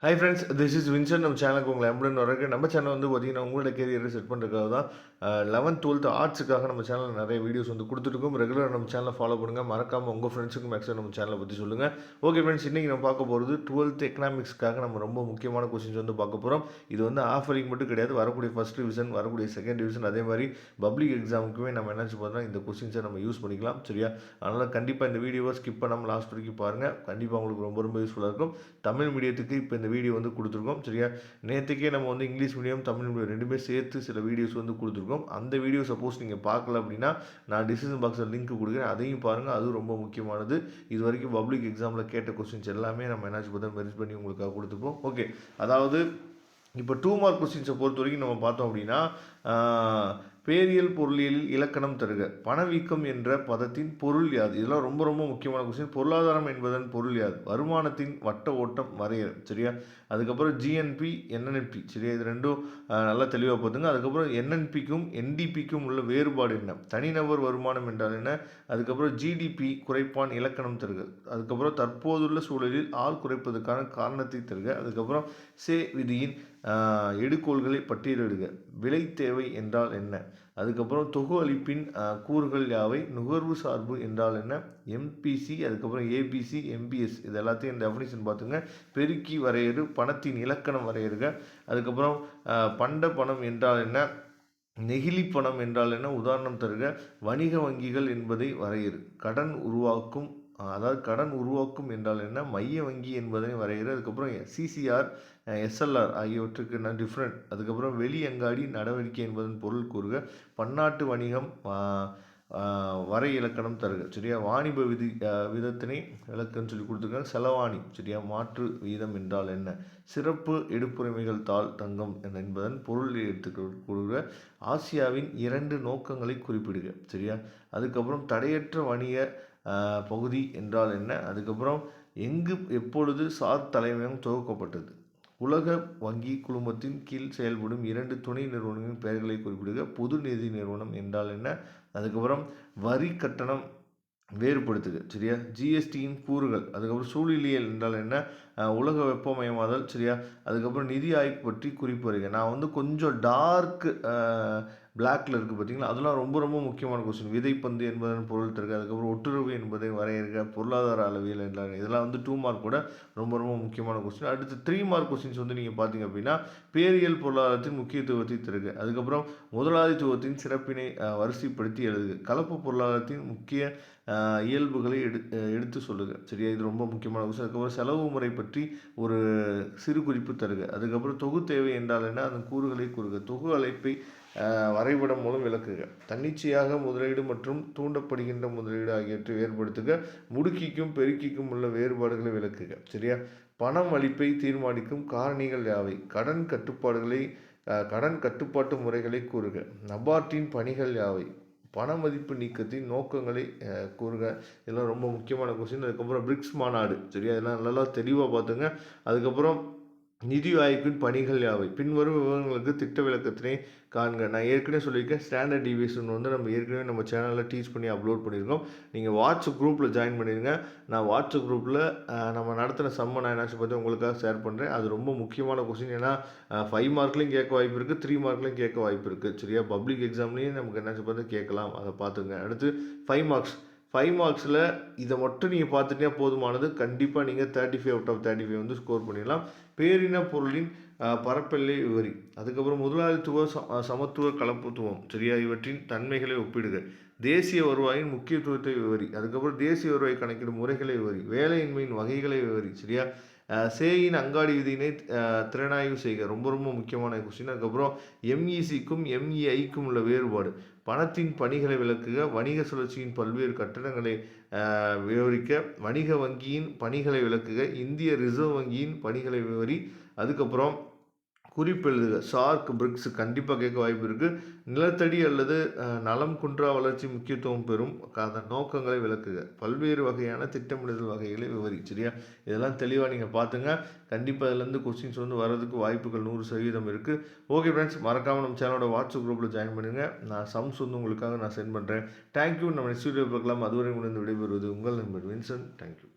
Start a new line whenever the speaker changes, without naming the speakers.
Hi friends, this is Vinson. நம்ம சேனலுக்கு உங்களை அன்புடன் வரவேற்கிறேன். நம்ம சேனல் வந்து பார்த்தீங்கன்னா, உங்களோட கேரியரை செட் பண்ணுறதுக்காக தான் 11th 12th ஆர்ட்ஸுக்காக நம்ம சேனலில் நிறைய வீடியோஸ் வந்து கொடுத்துருக்கோம். ரெகுலராக நம்ம சேனலை ஃபாலோ பண்ணுங்கள். மறக்காமல் உங்கள் ஃப்ரெண்ட்ஸுக்கும் மேக்ஸிமம் நம்ம சேனலை பற்றி சொல்லுங்கள். ஓகே ஃப்ரெண்ட்ஸ், இன்றைக்கி நம்ம பார்க்க போகிறது 12th எக்கனாமிக்ஸ்க்காக நம்ம ரொம்ப முக்கியமான கொஸ்டின்ஸ் வந்து பார்க்க போகிறோம். இது வந்து ஆஃபரிங் மட்டும் கிடையாது, வரக்கூடிய ஃபஸ்ட் டிவிஷன், வரக்கூடிய செகண்ட் டிவிஷன், அதே மாதிரி பப்ளிக் எக்ஸாமுக்குமே நம்ம என்ன பார்த்தோம்னா இந்த கொஸ்டின்ஸை நம்ம யூஸ் பண்ணிக்கலாம். சரியா? அதனால் கண்டிப்பாக இந்த வீடியோவை ஸ்கிப் பண்ணாமல் லாஸ்ட் வரைக்கும் பாருங்கள். கண்டிப்பாக உங்களுக்கு ரொம்ப ரொம்ப யூஸ்ஃபுல்லாக இருக்கும். தமிழ் மீடியத்துக்கு இப்போ இந்த வீடியோ வந்து கொடுத்துருக்கோம். சரியா? நேற்றுக்கே நம்ம வந்து இங்கிலீஷ் மீடியம், தமிழ் மீடியம் ரெண்டுமே சேர்த்து சில வீடியோஸ் வந்து கொடுத்துருக்கோம். அந்த வீடியோ சப்போஸ் நீங்கள் பார்க்கல அப்படின்னா நான் டிஸ்கிரிப்ஷன் பாக்ஸில் லிங்க் கொடுக்குறேன், அதையும் பாருங்கள். அதுவும் ரொம்ப முக்கியமானது. இது வரைக்கும் பப்ளிக் எக்ஸாமில் கேட்ட கொஸ்டின்ஸ் எல்லாமே நம்ம என்னாச்சு பார்த்தா மெரிட் பண்ணி உங்களுக்காக கொடுத்துருப்போம். ஓகே, அதாவது இப்போ 2 மார்க் கொஸ்டின்ஸை பொறுத்த வரைக்கும் நம்ம பார்த்தோம் அப்படின்னா, பேரியல் பொருளியலில் இலக்கணம் தருக. பணவீக்கம் என்ற பதத்தின் பொருள் யாது? இதெல்லாம் ரொம்ப ரொம்ப முக்கியமான கொஸ்டின். பொருளாதாரம் என்பதன் பொருள் யாது? வருமானத்தின் வட்ட ஓட்டம் வரையறு. சரியா? அதுக்கப்புறம் ஜிஎன்பி, என்என்பி. சரியா? இது ரெண்டும் நல்லா தெளிவாக பார்த்துங்க. அதுக்கப்புறம் என்என்பிக்கும் என்டிபிக்கும் உள்ள வேறுபாடு என்ன? தனிநபர் வருமானம் என்றால் என்ன? அதுக்கப்புறம் ஜிடிபி குறைப்பான் இலக்கணம் தருக. அதுக்கப்புறம் தற்போதுள்ள சூழலில் ஆள் குறைப்பதற்கான காரணத்தை தருக. அதுக்கப்புறம் சே விதியின் எடுகோள்களை பட்டியலிடுக. விலை தேவை என்றால் என்ன? அதுக்கப்புறம் தொகு அளிப்பின் கூறுகள் யாவை? நுகர்வு சார்பு என்றால் என்ன? எம்பிசி, அதுக்கப்புறம் ஏபிசி, எம்பிஎஸ், இது எல்லாத்தையும் இந்த டெஃபினிஷன் பார்த்துங்க. பெருக்கி வரையறு. பணத்தின் இலக்கணம் வரையறுக. அதுக்கப்புறம் பண்ட பணம் என்றால் என்ன? நெகிழி பணம் என்றால் என்ன? உதாரணம் தருக. வணிக வங்கிகள் என்பதை வரையறு. கடன் உருவாக்கும், அதாவது கடன் உருவாக்கும் என்றால் என்ன? மைய வங்கி என்பதை வரையறு. அதுக்கப்புறம் சிசிஆர், எஸ்எல்ஆர் ஆகியவற்றுக்கு என்ன டிஃப்ரெண்ட்? அதுக்கப்புறம் வெளியங்காடி நடவடிக்கை என்பதன் பொருள் கூறுக. பன்னாட்டு வணிகம் வரை இலக்கணம் தருக. சரியா? வாணிப விதத்தினை விளக்குன்னு சொல்லி கொடுத்துருக்காங்க. செலவாணி. சரியா? மாற்று வீதம் என்றால் என்ன? சிறப்பு எடுப்புரிமைகள் தாள் தங்கம் என்பதன் பொருள் எடுத்துக்க கொடுக்க. ஆசியாவின் 2 நோக்கங்களை குறிப்பிடுக. சரியா? அதுக்கப்புறம் தடையற்ற வணிக பகுதி என்றால் என்ன? அதுக்கப்புறம் எங்கு எப்பொழுது சார் தலைமையகம் துவக்கப்பட்டது? உலக வங்கி குழுமத்தின் கீழ் செயல்படும் 2 துணை நிறுவனங்களின் பெயர்களை குறிப்பிடுக. பொது நிதி நிறுவனம் என்றால் என்ன? அதுக்கப்புறம் வரி கட்டணம் வேறுபடுத்துக. சரியா? ஜிஎஸ்டியின் கூறுகள். அதுக்கப்புறம் சூழலியல் என்றால் என்ன? உலக வெப்பமயமாதல். சரியா? அதுக்கப்புறம் நிதி ஆய்வு பற்றி குறிப்புரைங்க. நான் வந்து கொஞ்சம் டார்க் பிளாக்ல இருக்குது பார்த்தீங்களா, அதெல்லாம் ரொம்ப ரொம்ப முக்கியமான கொஸ்டின். விதைப்பந்து என்பதன் பொருள் தருக. அதுக்கப்புறம் ஒட்டுறவு என்பதை வரையறுக. பொருளாதார அளவியல் என்றால் இதெல்லாம் வந்து 2 மார்க் கூட ரொம்ப ரொம்ப முக்கியமான கொஸ்டின். அடுத்து 3 மார்க் கொஸ்டின்ஸ் வந்து நீங்கள் பார்த்தீங்க அப்படின்னா, பேரியல் பொருளாதாரத்தின் முக்கியத்துவத்தை தருக. அதுக்கப்புறம் முதலாளித்துவத்தின் சிறப்பினை வரிசைப்படுத்தி எழுதுக. கலப்பு பொருளாதாரத்தின் முக்கிய இயல்புகளை எடுத்து சொல்லுங்க. சரியா? இது ரொம்ப முக்கியமான கொஸ்டின். அதுக்கப்புறம் செலவு முறை பற்றி ஒரு சிறு குறிப்பு தருக. அதுக்கப்புறம் தொகு தேவை என்றால் என்ன? அதன் கூறுகளை கூறுக. தொகு அழைப்பை வரைபடம் மூலம் விளக்குக. தன்னிச்சையாக முதலீடு மற்றும் தூண்டப்படுகின்ற முதலீடு ஆகியவற்றை வேறுபடுத்துக. முடுக்கிக்கும் பெருக்கிக்கும் உள்ள வேறுபாடுகளை விளக்குக. சரியா? பணம் அளிப்பை தீர்மானிக்கும் காரணிகள் யாவை? கடன் கட்டுப்பாட்டு முறைகளை கூறுக. நபார்ட்டின் பணிகள் யாவை? பண மதிப்பு நீக்கத்தின் நோக்கங்களை கூறுக. இதெல்லாம் ரொம்ப முக்கியமான கொஸ்டின். அதுக்கப்புறம் பிரிக்ஸ் மாநாடு. சரியா? இதெல்லாம் நல்லா தெளிவாக பார்த்துங்க. அதுக்கப்புறம் நிதி ஆய்வின் பணிகள் யாவை? பின்வரும் விவரங்களுக்கு திட்ட விளக்கத்தினை காண்க. நான் ஏற்கனவே சொல்லியிருக்கேன், ஸ்டாண்டர்ட் டிவியேஷன் வந்து நம்ம ஏற்கனவே நம்ம சேனலில் டீச் பண்ணி அப்லோட் பண்ணியிருக்கோம். நீங்கள் வாட்ஸ்அப் குரூப்பில் ஜாயின் பண்ணிடுங்க. நான் வாட்ஸ்அப் குரூப்பில் நம்ம நடத்தின சம்ம நான் என்னாச்சு பார்த்து உங்களுக்காக ஷேர் பண்ணுறேன். அது ரொம்ப முக்கியமான கொஸ்டின். ஏன்னா 5 மார்க்லையும் கேட்க வாய்ப்பு இருக்குது, 3 மார்க்லையும் கேட்க வாய்ப்பு இருக்குது. சரியா? பப்ளிக் எக்ஸாம்லேயும் நமக்கு என்னாச்சு பார்த்து கேட்கலாம். அதை பார்த்துங்க. அடுத்து 5 மார்க்ஸ். 5 மார்க்ஸில் இதை மட்டும் நீங்கள் பார்த்துட்டே போதுமானது. கண்டிப்பாக நீங்கள் 35 அவுட் ஆஃப் 35 வந்து ஸ்கோர் பண்ணிடலாம். பேரின பொருளின் பரப்பெல்லை விவரி. அதுக்கப்புறம் முதலாளித்துவ சமத்துவ கலப்புத்துவம். சரியா? இவற்றின் தன்மைகளை ஒப்பிடுக. தேசிய வருவாயின் முக்கியத்துவத்தை விவரி. அதுக்கப்புறம் தேசிய வருவாய் கணக்கிடும் முறைகளை விவரி. வேலையின்மையின் வகைகளை விவரி. சரியா? சேயின் அங்காடி விதியினை திறனாய்வு செய்க. ரொம்ப ரொம்ப முக்கியமான கொஸ்டின். அதுக்கப்புறம் எம்இசிக்கும் எம்இஐக்கும் உள்ள வேறுபாடு. பணத்தின் பணிகளை விளக்குக. வணிக சுழற்சியின் பல்வேறு கட்டணங்களை விவரிக்க. வணிக வங்கியின் பணிகளை விளக்குக. இந்திய ரிசர்வ் வங்கியின் பணிகளை விவரி. அதுக்கப்புறம் குறிப்பெழுதுக. சார்க், பிரிக்ஸ் கண்டிப்பாக கேட்க வாய்ப்பு இருக்குது. நிலத்தடி அல்லது நலம் குன்றா வளர்ச்சி முக்கியத்துவம் பெறும் அதன் நோக்கங்களை விளக்குக. பல்வேறு வகையான திட்டமிடுதல் வகைகளை விவரி. சரியா? இதெல்லாம் தெளிவாக நீங்கள் பார்த்துங்க. கண்டிப்பாக இதுலேருந்து கொஸ்டின்ஸ் வந்து வரதுக்கு வாய்ப்புகள் 100% இருக்குது. ஓகே ஃப்ரெண்ட்ஸ், மறக்காமல் நம்ம சேனலோட வாட்ஸ்அப் குரூப்பில் ஜாயின் பண்ணுங்கள். நான் சம்ஸ் வந்து உங்களுக்காக நான் சென்ட் பண்ணுறேன். தேங்க்யூ. நம்ம நெக்ஸ்ட் வீடியோ பார்க்கலாம். அதுவரை முடிந்து விடைபெறுவது உங்கள் நண்பர் வின்சன். தேங்க்யூ.